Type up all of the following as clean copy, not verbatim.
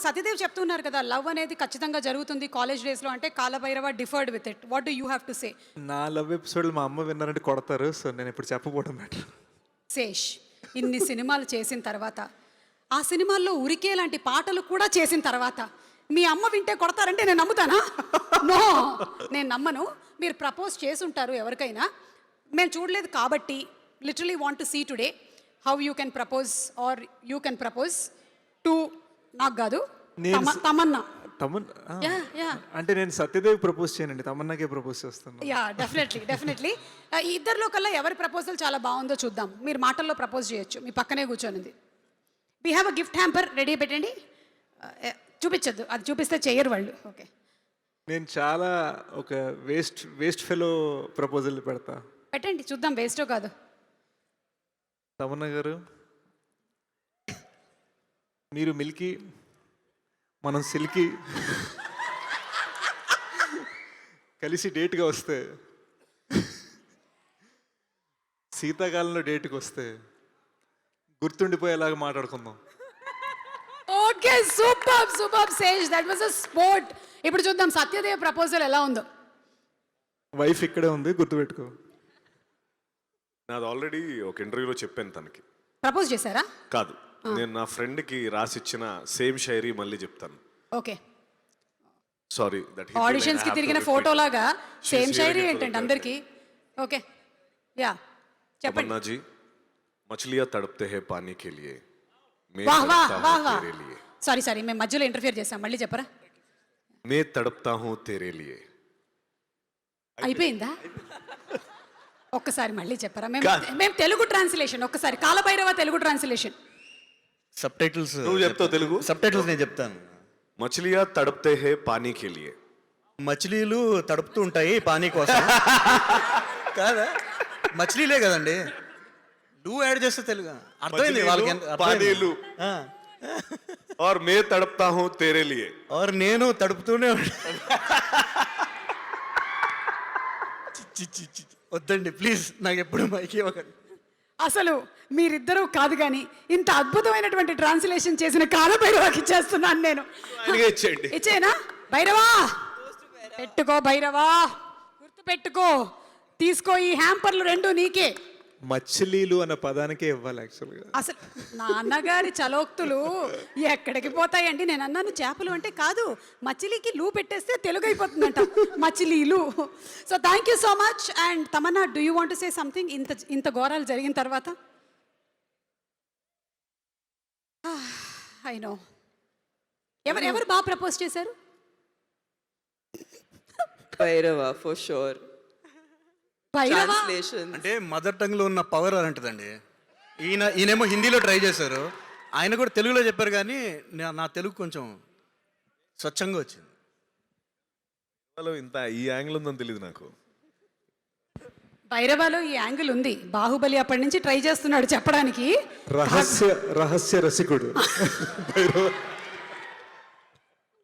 సతీదేవ్ చెప్తున్నారు కదా, లవ్ అనేది ఖచ్చితంగా జరుగుతుంది కాలేజ్ డేస్లో అంటే Kaala Bhairava differed with it. What do you have to say? నా లవ్ ఎపిసోడ్లు మా అమ్మ విన్నారంటే కొడతారు. సో నేను ఇప్పుడు చెప్పకపోవడం బెటర్. శేష్, ఇన్ని సినిమాలు చేసిన తర్వాత, ఆ సినిమాల్లో ఉరికే లాంటి పాటలు కూడా చేసిన తర్వాత మీ అమ్మ వింటే కొడతారంటే నేను నమ్ముతానా? నో, నేను నమ్మను. మీరు ప్రపోజ్ చేసుంటారు ఎవరికైనా, మేము చూడలేదు కాబట్టి literally want to see today how you can propose or you can propose to, నాకు కాదు, తమన్నా. అంటే నేను సత్యదేవ్ ప్రపోజ్ చేయనండి, తమన్నాకే ప్రపోజ్ చేస్తాను. Yeah, definitely. ఇద్దరిలో కల్లా ఎవరి ప్రపోజల్ చాలా బాగుందో చూద్దాం. మీరు మాటల్లో ప్రపోజ్ చేయొచ్చు, మీ పక్కనే కూర్చొనింది. We have a gift hamper ready పెట్టండి. చూపించద్దు, అది చూపిస్తే చెయ్యరు వాళ్ళు. ఓకే, నేను చాలా ఒక వేస్ట్ ఫెలో ప్రపోజల్ పెడతా. పెట్టండి చూద్దాం, వేస్టో కాదు. తమన్నా గారు, మీరు మిల్కీ, మనం సిల్కీ కలిసి డేట్గా వస్తే, శీతాకాలంలో డేట్కి వస్తే గుర్తుండిపోయేలాగా మాట్లాడుకుందాం. Okay, super Sesh, that was a sport. ఇప్పుడు చూద్దాం సత్యదేవ్ ప్రపోజల్ ఎలా ఉందో. వైఫ్ ఇక్కడే ఉంది, గుర్తుపెట్టుకో. నాది ఆల్రెడీ ఒక ఇంటర్వ్యూలో చెప్పాను తనకి. ప్రపోజ్ చేశారా? కాదు, నేను నా ఫ్రెండ్కి రాసిచ్చిన సేమ్ షైరీ మళ్ళీ చెప్తాను. ఓకే, సారీ దట్ ఆడిషన్స్ కి తిరిగిన ఫోటో లాగా సేమ్ షైరీ ఏంటంటే అందరికి. ఓకే, యా, చెప్పండి. तमन्ना जी, मछलियां तड़पते हैं पानी के लिए, मैं వాహ్ వాహ్ तड़पता వాహ్ हूं వాహ్. तेरे लिए, సారీ మేము మధ్యలో ఇంటర్ఫియర్ చేసాం, మళ్ళీ చెప్పరా? मैं तड़पता हूं तेरे लिए. అయిపోయిందా? ఒక్కసారి మళ్ళీ చెప్పరా? మేము తెలుగు ట్రాన్స్లేషన్ ఒక్కసారి, Kaala Bhairava Telugu translation. Subtitles నువ్వు చెప్తావు తెలుగు? సబ్ టైటిల్స్ నేను చెప్తాను. मछलियां तड़पते हैं पानी के लिए, మచిలీలు తడుపుతూ ఉంటాయి పానీ కోసం. కాదా, మచిలీలే కదండి, నువ్వు యాడ్ చేస్తే తెలుగు అర్థమైంది వాళ్ళకి. పానీలు. और मैं तड़पता हूं तेरे लिए, ఆర్ నేను తడుపుతూనే వద్దండి ప్లీజ్, నాకు ఎప్పుడు మైకి ఇవ్వకండి. అసలు మీరిద్దరూ కాదు కానీ ఇంత అద్భుతమైనటువంటి ట్రాన్స్లేషన్ చేసిన కాలభైరవకి ఇచ్చేస్తున్నాను నేను. ఇచ్చేయండి. ఇచ్చేనా? భైరవా పెట్టుకో, భైరవా గుర్తు పెట్టుకో, తీసుకో, ఈ హ్యాంపర్లు రెండు నీకే. మచిలీలు అన్న పదానికే ఇవ్వాలి యాక్చువల్గా. అసలు నాన్నగారి చలోక్తులు ఎక్కడికి పోతాయండి? నేను అన్నాను చేపలు అంటే కాదు, మచిలీకి లూ పెట్టేస్తే తెలుగు అయిపోతుందంట, మచిలీలు. So thank you so much. And Tamannaah, do you want to say something ఇంత ఘోరాలు జరిగిన తర్వాత? I know. ఎవరు బాగా ప్రపోజ్ చేశారు? Bhairava for sure. Bhairava translation అంటే మదర్ టంగ్ లో ఉన్న పవర్ అలాంటిదండి. ఈయనేమో హిందీలో ట్రై చేశారు, ఆయన కూడా తెలుగులో చెప్పారు, కానీ నా తెలుగు కొంచెం స్వచ్ఛంగా వచ్చింది. ఇంత ఈ యాంగిల్ ఉందని తెలియదు నాకు. భైరవలో ఈ యాంగిల్ ఉంది. బాహుబలి అప్పటి నుంచి ట్రై చేస్తున్నాడు చెప్పడానికి. రహస్య రసికుడు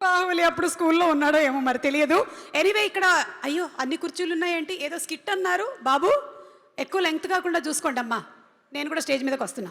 బాహుబలి అప్పుడు స్కూల్లో ఉన్నాడో ఏమో మరి తెలియదు. ఎనీవే, ఇక్కడ అయ్యో అన్ని కుర్చీలు ఉన్నాయేంటి? ఏదో స్కిట్ అన్నారు బాబు, ఎక్కువ లెంగ్త్ కాకుండా చూసుకోండి అమ్మా, నేను కూడా స్టేజ్ మీదకి వస్తున్నా.